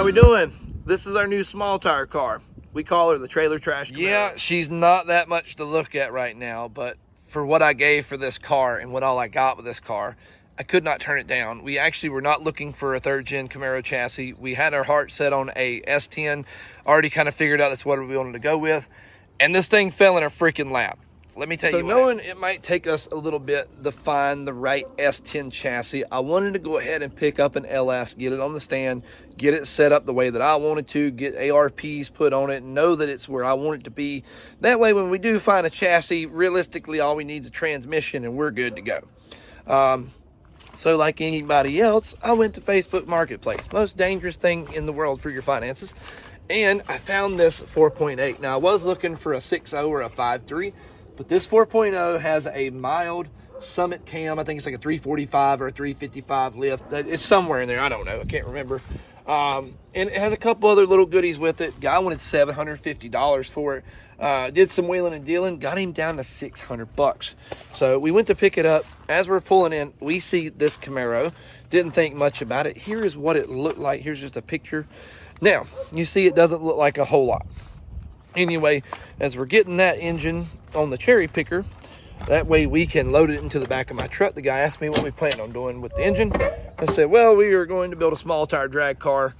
we doing? This is our new small tire car. We call her the trailer trash Camaro. Yeah, she's not that much to look at right now, but for what I gave for this car and what all I got with this car, I could not turn it down. We actually were not looking for a third-gen Camaro chassis. We had our heart set on a S10, already kind of figured out that's what we wanted to go with, and this thing fell in our freaking lap. Let me tell you what. So knowing it might take us a little bit to find the right S10 chassis, I wanted to go ahead and pick up an LS, get it on the stand, get it set up the way that I wanted to, get ARPs put on it, know that it's where I want it to be. That way when we do find a chassis, realistically all we need is a transmission and we're good to go. So like anybody else, I went to Facebook Marketplace, most dangerous thing in the world for your finances, and I found this 4.8. Now I was looking for a 6.0 or a 5.3, but this 4.0 has a mild Summit cam. I think it's like a 345 or a 355 lift. It's somewhere in there. I don't know. I can't remember. And it has a couple other little goodies with it. Guy wanted $750 for it. Did some wheeling and dealing. Got him down to $600. So we went to pick it up. As we're pulling in, we see this Camaro. Didn't think much about it. Here is what it looked like. Here's just a picture. Now, you see it doesn't look like a whole lot. Anyway, as we're getting that engine on the cherry picker, that way we can load it into the back of my truck. The guy asked me what we planned on doing with the engine. I said, well, we are going to build a small tire drag car.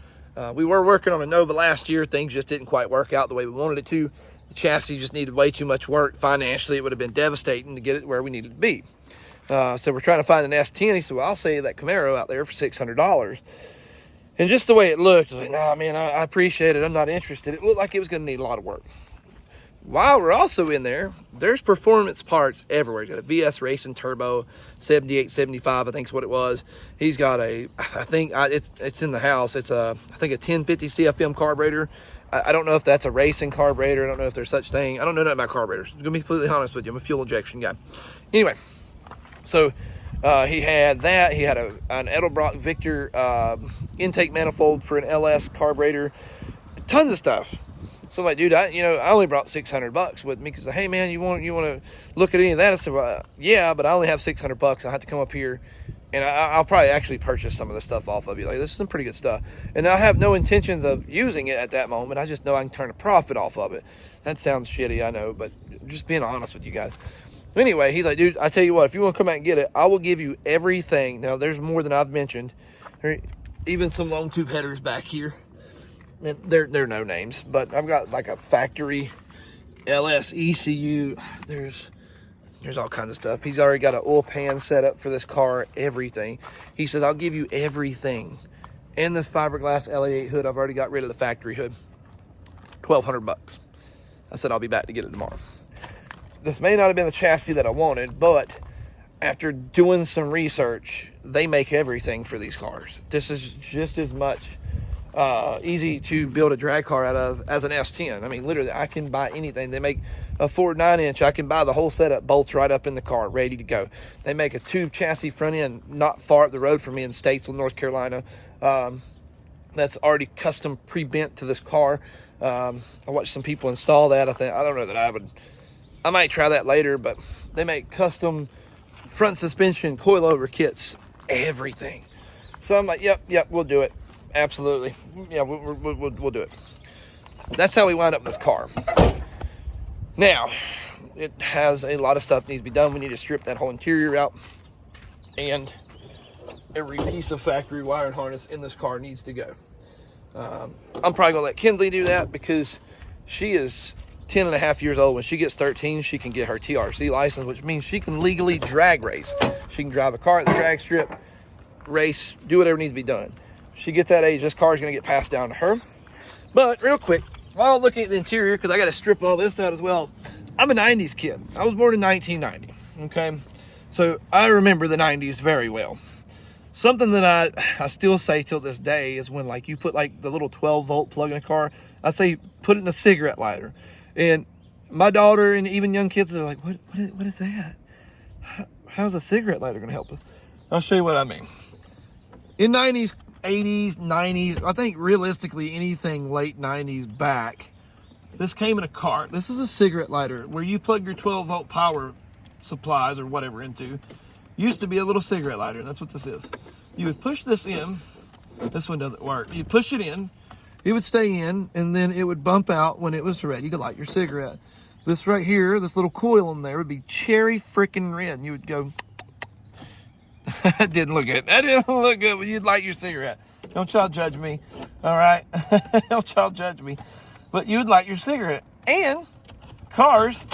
We were working on a Nova last year. Things just didn't quite work out the way we wanted it to. The chassis just needed way too much work. Financially, it would have been devastating to get it where we needed to be. So we're trying to find an S10. He said, well, I'll sell you that Camaro out there for $600. And just the way it looked, I was like, nah, man, I appreciate it. I'm not interested. It looked like it was going to need a lot of work. While we're also in there, there's performance parts everywhere. He's got a VS Racing Turbo 7875, I think is what it was. He's got I think it's in the house. It's I think a 1050 CFM carburetor. I don't know if that's a racing carburetor. I don't know if there's such thing. I don't know nothing about carburetors. I'm going to be completely honest with you. I'm a fuel injection guy. Anyway, so he had that. He had an Edelbrock Victor intake manifold for an LS carburetor. Tons of stuff. So I'm like, dude, I only brought $600 with me because, hey man, you want to look at any of that? I said, well, yeah, but I only have $600. I have to come up here, and I'll probably actually purchase some of this stuff off of you. Like, this is some pretty good stuff, and I have no intentions of using it at that moment. I just know I can turn a profit off of it. That sounds shitty, I know, but just being honest with you guys. Anyway, he's like, dude, I tell you what, if you want to come out and get it, I will give you everything. Now, there's more than I've mentioned. There, even some long tube headers back here. They're no names, but I've got like a factory LS ECU. There's all kinds of stuff. He's already got an oil pan set up for this car, everything. He says, I'll give you everything. And this fiberglass LA8 hood, I've already got rid of the factory hood. $1,200. I said, I'll be back to get it tomorrow. This may not have been the chassis that I wanted, but after doing some research, they make everything for these cars. This is just as much easy to build a drag car out of as an S10. I mean, literally, I can buy anything. They make a Ford 9-inch. I can buy the whole setup, bolts right up in the car, ready to go. They make a tube chassis front end not far up the road from me in Statesville, North Carolina. That's already custom pre-bent to this car. I watched some people install that. I don't know that I might try that later, but they make custom front suspension, coilover kits, everything. So I'm like, yep, we'll do it. Absolutely. Yeah, we'll do it. That's how we wind up in this car. Now, it has a lot of stuff needs to be done. We need to strip that whole interior out. And every piece of factory wiring harness in this car needs to go. I'm probably going to let Kinsley do that because she is 10 and a half years old. When she gets 13, she can get her TRC license, which means she can legally drag race. She can drive a car at the drag strip, race, do whatever needs to be done. She gets that age, this car is going to get passed down to her. But real quick, while looking at the interior, because I got to strip all this out as well, I'm a 90s kid. I was born in 1990, okay? So I remember the 90s very well. Something that I still say till this day is when like you put like the little 12-volt plug in a car, I say put it in a cigarette lighter. And my daughter and even young kids are like, what is that? How's a cigarette lighter going to help us? I'll show you what I mean. In 90s, 80s, 90s, I think realistically anything late 90s back, this came in a cart. This is a cigarette lighter where you plug your 12-volt power supplies or whatever into. Used to be a little cigarette lighter. That's what this is. You would push this in. This one doesn't work. You push it in, it would stay in, and then it would bump out when it was ready to light your cigarette. This right here, this little coil in there would be cherry freaking red. And you would go, that didn't look good. That didn't look good when you'd light your cigarette. Don't y'all judge me, all right? Don't y'all judge me. But you would light your cigarette. And cars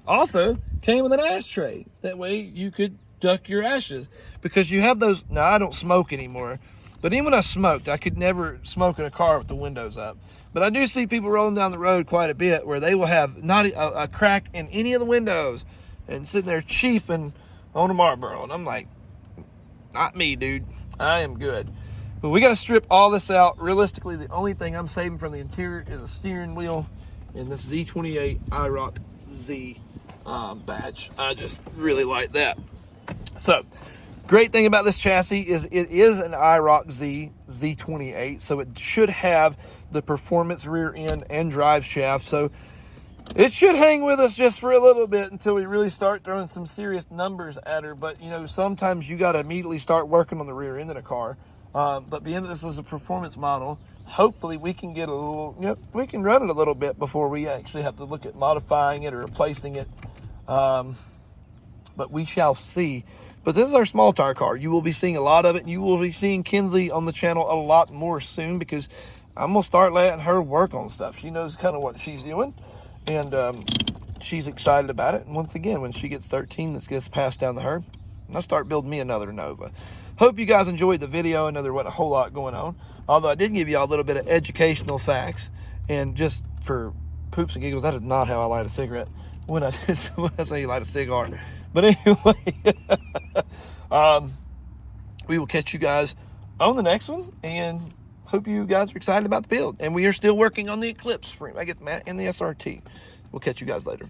also came with an ashtray. That way you could duck your ashes. Because you have those, now I don't smoke anymore. But even when I smoked, I could never smoke in a car with the windows up. But I do see people rolling down the road quite a bit where they will have not a crack in any of the windows and sitting there chiefing on a Marlboro. And I'm like, not me, dude. I am good. But we got to strip all this out. Realistically, the only thing I'm saving from the interior is a steering wheel and this Z28 IROC Z badge. I just really like that. So, great thing about this chassis is it is an IROC Z Z28, so it should have the performance rear end and drive shaft. So it should hang with us just for a little bit until we really start throwing some serious numbers at her. But, you know, sometimes you got to immediately start working on the rear end of a car. But being that this is a performance model, hopefully we can get a little, we can run it a little bit before we actually have to look at modifying it or replacing it. But we shall see. But this is our small tire car. You will be seeing a lot of it. You will be seeing Kinsley on the channel a lot more soon because I'm going to start letting her work on stuff. She knows kind of what she's doing, and she's excited about it. And once again, when she gets 13, this gets passed down to her. And I'll start building me another Nova. Hope you guys enjoyed the video. I know there wasn't a whole lot going on, although I did give you all a little bit of educational facts. And just for poops and giggles, that is not how I light a cigarette. When I say you light a cigar. But anyway, we will catch you guys on the next one, and hope you guys are excited about the build. And we are still working on the Eclipse frame. I get Matt and the SRT. We'll catch you guys later.